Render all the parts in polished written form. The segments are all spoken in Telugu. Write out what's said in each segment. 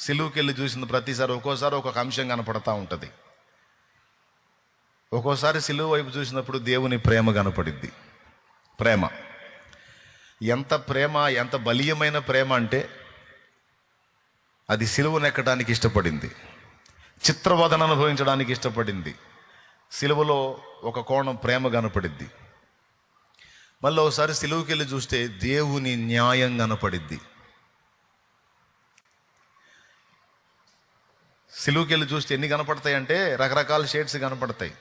సిలువుకి వెళ్ళి చూసిన ప్రతిసారి ఒక్కోసారి ఒక్కొక్క అంశం కనపడతా ఉంటుంది. ఒక్కోసారి సిలువు వైపు చూసినప్పుడు దేవుని ప్రేమ కనపడిద్ది. ప్రేమ ఎంత బలీయమైన ప్రేమ అంటే అది సిలువను ఎక్కడానికి ఇష్టపడింది, చిత్రవదన అనుభవించడానికి ఇష్టపడింది. సిలువలో ఒక కోణం ప్రేమ కనపడిద్ది. మళ్ళీ ఒకసారి సిలువుకి వెళ్ళి చూస్తే దేవుని న్యాయం కనపడిద్ది. సిలువుకి వెళ్ళి చూస్తే ఎన్ని కనపడతాయి అంటే రకరకాల షేడ్స్ కనపడతాయి.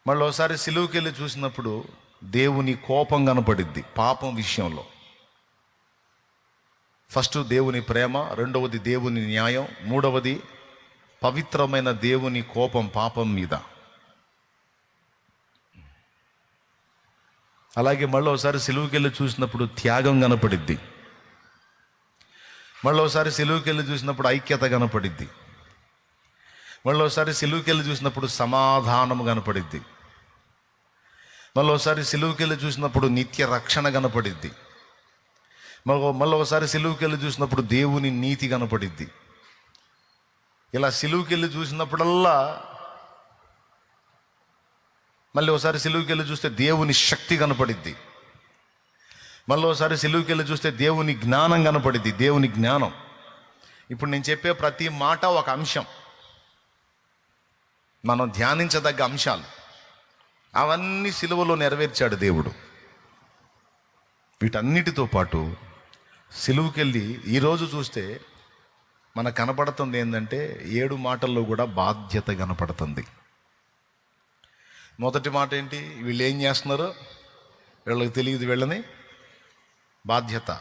మళ్ళీ ఒకసారి సిలువుకి వెళ్ళి చూసినప్పుడు దేవుని కోపం కనపడిద్ది పాపం విషయంలో. ఫస్ట్ దేవుని ప్రేమ, రెండవది దేవుని న్యాయం, మూడవది పవిత్రమైన దేవుని కోపం పాపం మీద. అలాగే మళ్ళీ ఒకసారి సిలువుకి వెళ్ళి చూసినప్పుడు త్యాగం కనపడిద్ది. మళ్ళీ ఒకసారి సిలువుకి వెళ్ళి చూసినప్పుడు ఐక్యత కనపడిద్ది. మళ్ళీ ఒకసారి సిలువుకి వెళ్ళి చూసినప్పుడు సమాధానం కనపడిద్ది. మళ్ళీ ఒకసారి సిలువుకి వెళ్ళి చూసినప్పుడు నిత్య రక్షణ కనపడిద్ది. మళ్ళీ ఒకసారి సిలువుకి వెళ్ళి చూసినప్పుడు దేవుని నీతి కనపడిద్ది. ఇలా సిలువుకి వెళ్ళి చూసినప్పుడల్లా మళ్ళీ ఒకసారి సిలువుకి వెళ్ళి చూస్తే దేవుని శక్తి కనపడిద్ది. మళ్ళీ ఒకసారి సిలువుకి వెళ్ళి చూస్తే దేవుని జ్ఞానం కనపడిద్ది. దేవుని జ్ఞానం. ఇప్పుడు నేను చెప్పే ప్రతి మాట ఒక అంశం, మనం ధ్యానించదగ్గ అంశాలు. అవన్నీ సిలువలో నెరవేర్చాడు దేవుడు. వీటన్నిటితో పాటు సిలువుకి వెళ్ళి ఈరోజు చూస్తే మనకు కనపడుతుంది ఏంటంటే 7 మాటల్లో కూడా బాధ్యత కనపడుతుంది. మొదటి మాట ఏంటి? వీళ్ళు ఏం చేస్తున్నారో వీళ్ళకి తెలియదు, వీళ్ళని బాధ్యత.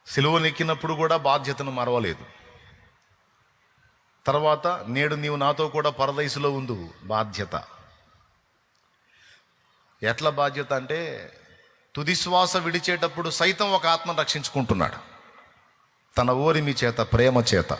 సిలువనెక్కినప్పుడు కూడా బాధ్యతను మరవలేదు. తర్వాత నేడు నీవు నాతో కూడా పరదైసులో ఉండు, బాధ్యత. ఎట్లా బాధ్యత అంటే తుది శ్వాస విడిచేటప్పుడు సైతం ఒక ఆత్మను రక్షించుకుంటున్నాడు తన ఓరిమి చేత, ప్రేమ చేత.